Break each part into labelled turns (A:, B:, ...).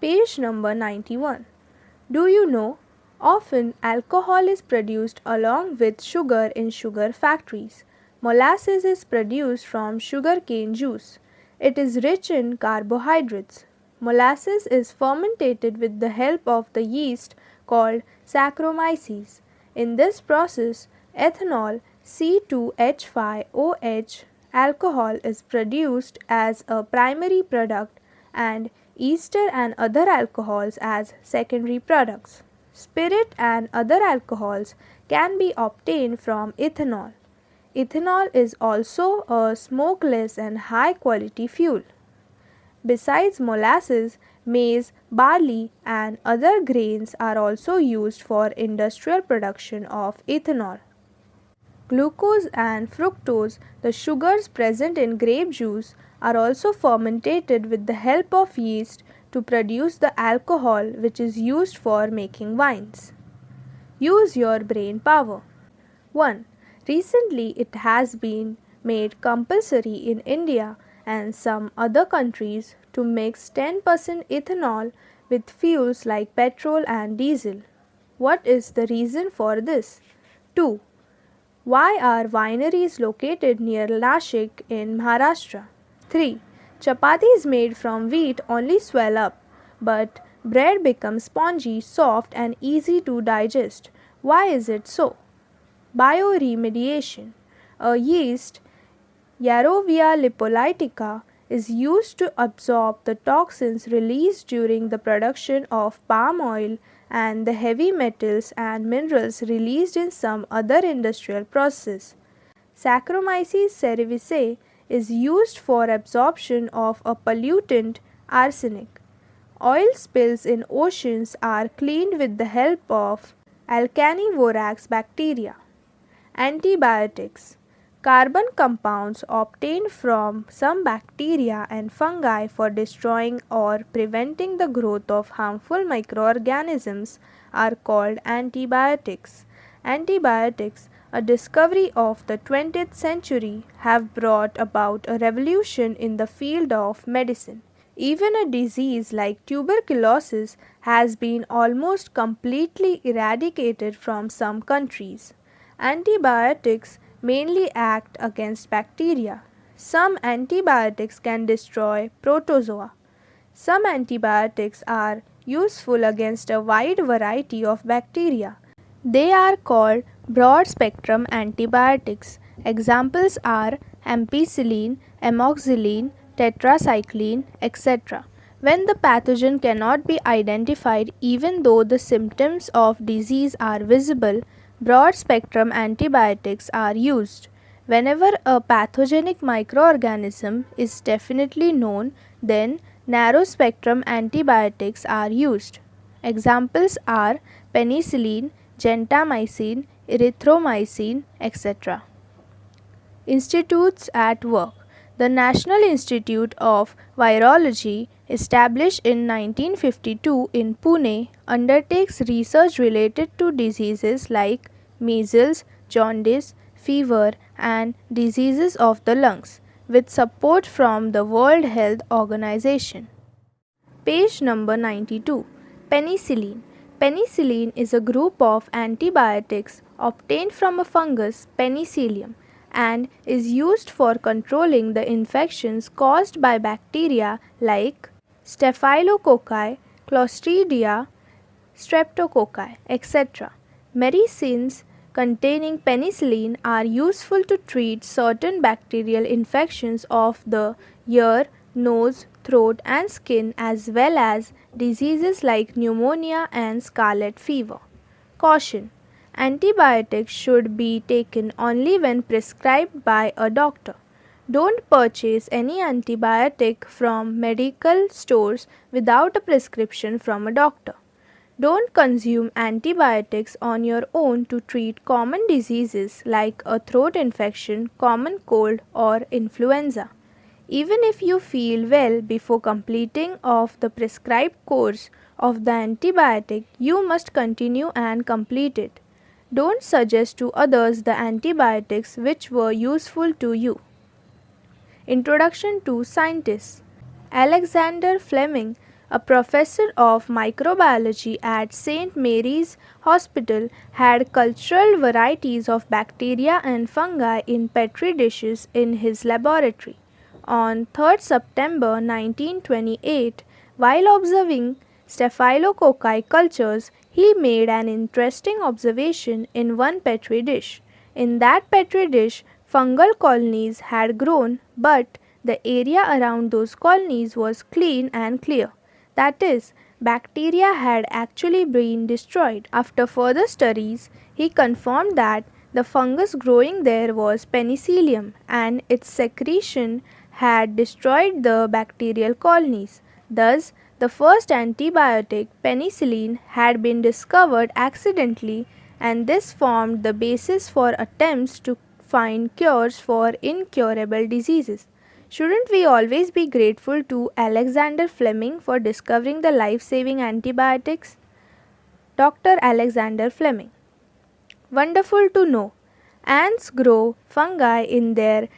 A: Page number 91. Do you know? Often alcohol is produced along with sugar in sugar factories. Molasses is produced from sugarcane juice. It is rich in carbohydrates. Molasses is fermented with the help of the yeast called Saccharomyces. In this process, ethanol C2H5OH alcohol is produced as a primary product and ester and other alcohols as secondary products. Spirit and other alcohols can be obtained from ethanol. Ethanol is also a smokeless and high quality fuel. Besides molasses, maize, barley, and other grains are also used for industrial production of ethanol. Glucose and fructose, the sugars present in grape juice, are also fermented with the help of yeast to produce the alcohol which is used for making wines. Use your brain power. 1. Recently, it has been made compulsory in India and some other countries to mix 10% ethanol with fuels like petrol and diesel. What is the reason for this? 2. Why are wineries located near Nashik in Maharashtra? 3. Chapatis made from wheat only swell up, but bread becomes spongy, soft, and easy to digest. Why is it so? Bioremediation. A yeast, Yarovia lipolytica, is used to absorb the toxins released during the production of palm oil and the heavy metals and minerals released in some other industrial process. Saccharomyces cerevisiae is used for absorption of a pollutant, arsenic. Oil spills in oceans are cleaned with the help of Alcanivorax bacteria. Antibiotics. Carbon compounds obtained from some bacteria and fungi for destroying or preventing the growth of harmful microorganisms are called antibiotics. Antibiotics, a discovery of the 20th century, have brought about a revolution in the field of medicine. Even a disease like tuberculosis has been almost completely eradicated from some countries. Antibiotics mainly act against bacteria. Some antibiotics can destroy protozoa. Some antibiotics are useful against a wide variety of bacteria. They are called broad spectrum antibiotics. Examples are ampicillin, amoxicillin, tetracycline, etc. When the pathogen cannot be identified even though the symptoms of disease are visible, broad spectrum antibiotics are used. Whenever a pathogenic microorganism is definitely known, then narrow spectrum antibiotics are used. Examples are penicillin, gentamicin, erythromycin, etc. Institutes at work. The National Institute of Virology, established in 1952 in Pune, undertakes research related to diseases like measles, jaundice, fever, and diseases of the lungs, with support from the World Health Organization. Page number 92. Penicillin. Penicillin is a group of antibiotics obtained from a fungus, Penicillium, and is used for controlling the infections caused by bacteria like Staphylococci, Clostridia, Streptococci, etc. Medicines containing penicillin are useful to treat certain bacterial infections of the ear, nose, throat, and skin, as well as diseases like pneumonia and scarlet fever. Caution: antibiotics should be taken only when prescribed by a doctor. Don't purchase any antibiotic from medical stores without a prescription from a doctor. Don't consume antibiotics on your own to treat common diseases like a throat infection, common cold, or influenza. Even if you feel well before completing of the prescribed course of the antibiotic, you must continue and complete it. Don't suggest to others the antibiotics which were useful to you. Introduction to scientists. Alexander Fleming a professor of microbiology at St. Mary's Hospital, had cultured varieties of bacteria and fungi in petri dishes in his laboratory. On 3rd September 1928, while observing staphylococci cultures, he made an interesting observation in one petri dish. In that petri dish, fungal colonies had grown, but the area around those colonies was clean and clear. That is, bacteria had actually been destroyed. After further studies, he confirmed that the fungus growing there was penicillium and its secretion had destroyed the bacterial colonies. Thus, the first antibiotic, penicillin, had been discovered accidentally, and this formed the basis for attempts to find cures for incurable diseases. Shouldn't we always be grateful to Alexander Fleming for discovering the life-saving antibiotics? Dr. Alexander Fleming. Wonderful to know. Ants grow fungi in their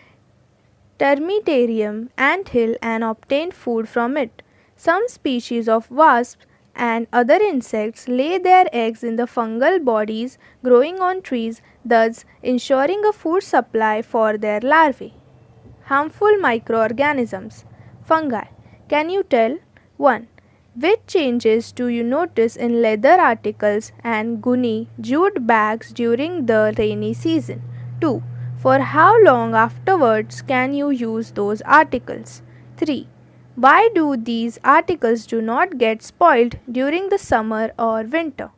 A: termitarium anthill and obtain food from it. Some species of wasps and other insects lay their eggs in the fungal bodies growing on trees, thus ensuring a food supply for their larvae. Harmful microorganisms. Fungi. Can you tell? 1. Which changes do you notice in leather articles and gunny jute bags during the rainy season? 2. For how long afterwards can you use those articles? 3. Why do these articles do not get spoiled during the summer or winter?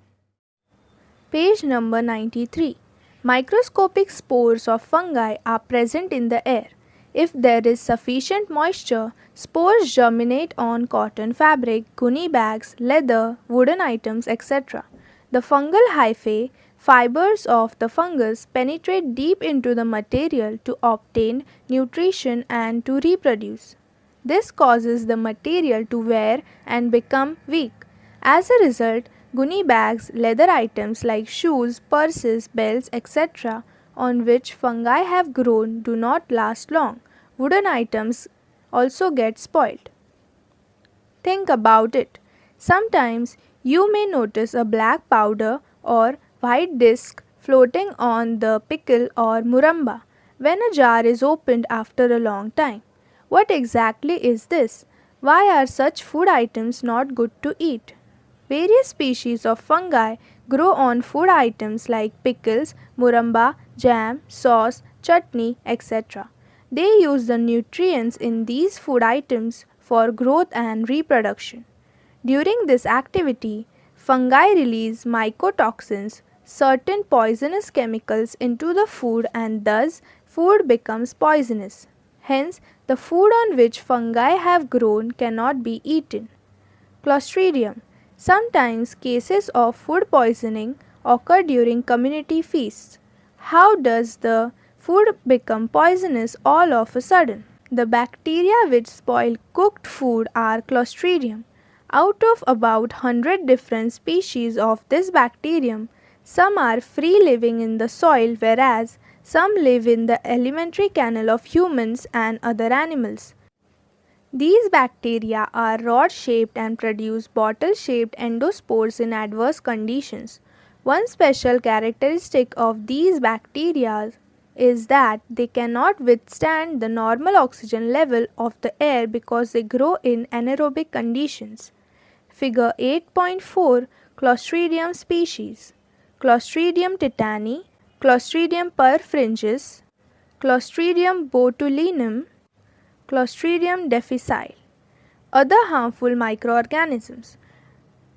A: Page number 93. Microscopic spores of fungi are present in the air. If there is sufficient moisture, spores germinate on cotton fabric, gunny bags, leather, wooden items, etc. The fungal hyphae, fibers of the fungus, penetrate deep into the material to obtain nutrition and to reproduce. This causes the material to wear and become weak. As a result, gunny bags, leather items like shoes, purses, belts, etc., on which fungi have grown do not last long. Wooden items also get spoiled. Think about it. Sometimes you may notice a black powder or white disc floating on the pickle or muramba when a jar is opened after a long time. What exactly is this? Why are such food items not good to eat? Various species of fungi grow on food items like pickles, muramba, jam, sauce, chutney, etc. They use the nutrients in these food items for growth and reproduction. During this activity, fungi release mycotoxins, certain poisonous chemicals into the food, and thus food becomes poisonous. Hence, the food on which fungi have grown cannot be eaten. Clostridium. Sometimes cases of food poisoning occur during community feasts. How does the food become poisonous all of a sudden? The bacteria which spoil cooked food are Clostridium. Out of about 100 different species of this bacterium, some are free living in the soil, whereas some live in the alimentary canal of humans and other animals. These bacteria are rod-shaped and produce bottle-shaped endospores in adverse conditions. One special characteristic of these bacteria is that they cannot withstand the normal oxygen level of the air because they grow in anaerobic conditions. Figure 8.4 Clostridium species. Clostridium tetani, Clostridium perfringens, Clostridium botulinum, Clostridium difficile. Other harmful microorganisms.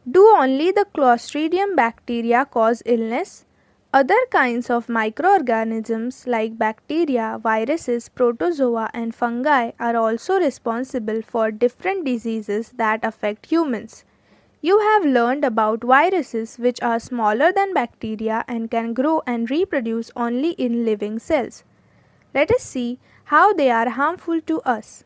A: Do only the Clostridium bacteria cause illness? Other kinds of microorganisms like bacteria, viruses, protozoa, and fungi are also responsible for different diseases that affect humans. You have learned about viruses, which are smaller than bacteria and can grow and reproduce only in living cells. Let us see how they are harmful to us.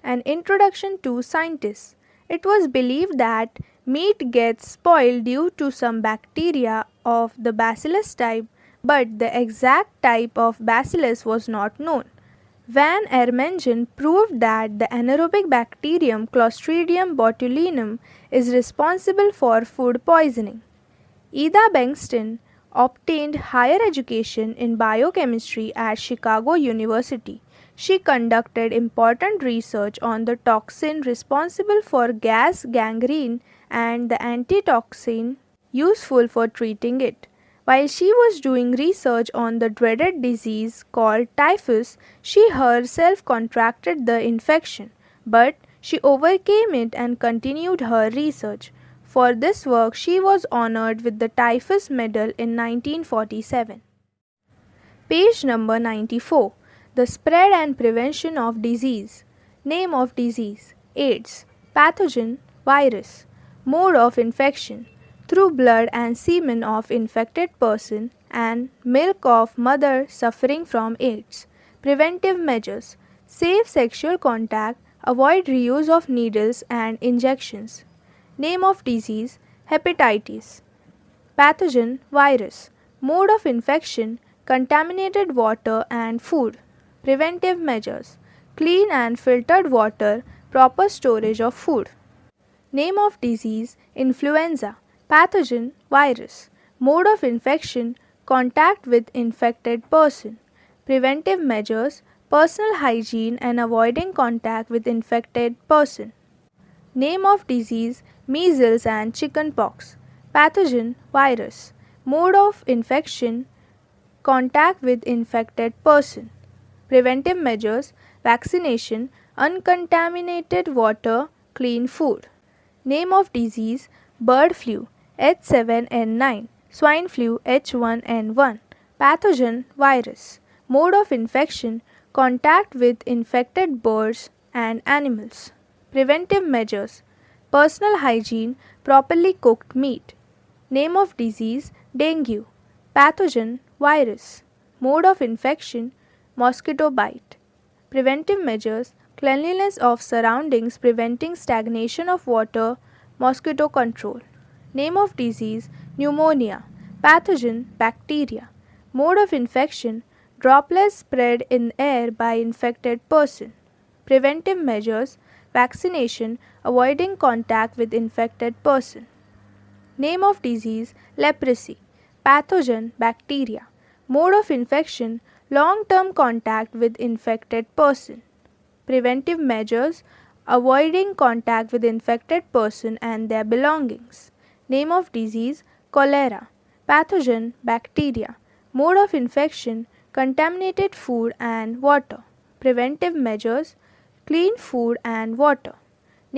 A: An introduction to scientists. It was believed that meat gets spoiled due to some bacteria of the Bacillus type, but the exact type of Bacillus was not known. Van Ermengen proved that the anaerobic bacterium Clostridium botulinum is responsible for food poisoning. Ida Bengtson obtained higher education in biochemistry at Chicago University. She conducted important research on the toxin responsible for gas gangrene and the antitoxin useful for treating it. While she was doing research on the dreaded disease called typhus, she herself contracted the infection, but she overcame it and continued her research. For this work, she was honored with the Typhus Medal in 1947. Page number 94. The spread and prevention of disease. Name of disease: AIDS. Pathogen: virus. Mode of infection: through blood and semen of infected person and milk of mother suffering from AIDS. Preventive measures: safe sexual contact, avoid reuse of needles and injections. Name of disease: hepatitis. Pathogen: virus. Mode of infection: contaminated water and food. Preventive measures: clean and filtered water, proper storage of food. Name of disease: influenza. Pathogen: virus. Mode of infection: contact with infected person. Preventive measures: personal hygiene and avoiding contact with infected person. Name of disease: measles and chickenpox. Pathogen: virus. Mode of infection: contact with infected person. Preventive measures: vaccination, uncontaminated water, clean food. Name of disease: bird flu H7N9, swine flu H1N1. Pathogen: virus. Mode of infection: contact with infected birds and animals. Preventive measures: personal hygiene, properly cooked meat. Name of disease: dengue. Pathogen: virus. Mode of infection: mosquito bite. Preventive measures: cleanliness of surroundings, preventing stagnation of water, mosquito control. Name of disease: pneumonia. Pathogen: bacteria. Mode of infection: droplets spread in air by infected person. Preventive measures: vaccination, avoiding contact with infected person. Name of disease: leprosy. Pathogen: bacteria. Mode of infection: long-term contact with infected person. Preventive measures: avoiding contact with infected person and their belongings. Name of disease: cholera. Pathogen: bacteria. Mode of infection: contaminated food and water. Preventive measures: clean food and water.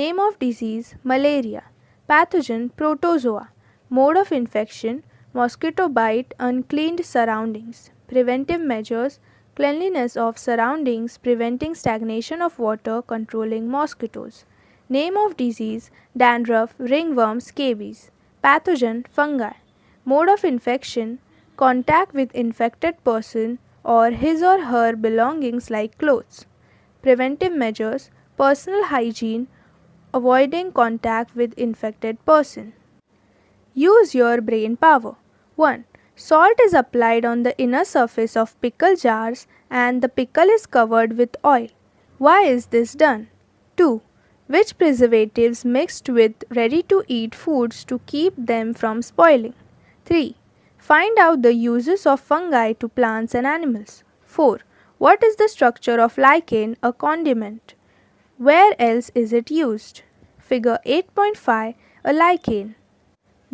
A: Name of disease: malaria. Pathogen: protozoa. Mode of infection: mosquito bite, uncleaned surroundings. Preventive measures: cleanliness of surroundings, preventing stagnation of water, controlling mosquitoes. Name of disease: dandruff, ringworm, scabies. Pathogen: fungi. Mode of infection: contact with infected person or his or her belongings like clothes. Preventive measures: personal hygiene, avoiding contact with infected person. Use your brain power. 1. Salt is applied on the inner surface of pickle jars and the pickle is covered with oil. Why is this done? 2. Which preservatives mixed with ready-to-eat foods to keep them from spoiling? 3. Find out the uses of fungi to plants and animals. 4. What is the structure of lichen, a condiment? Where else is it used? Figure 8.5, a lichen.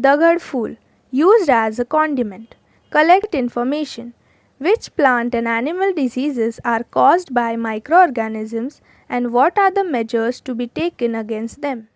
A: Dagad Phool, used as a condiment. Collect information. Which plant and animal diseases are caused by microorganisms and what are the measures to be taken against them?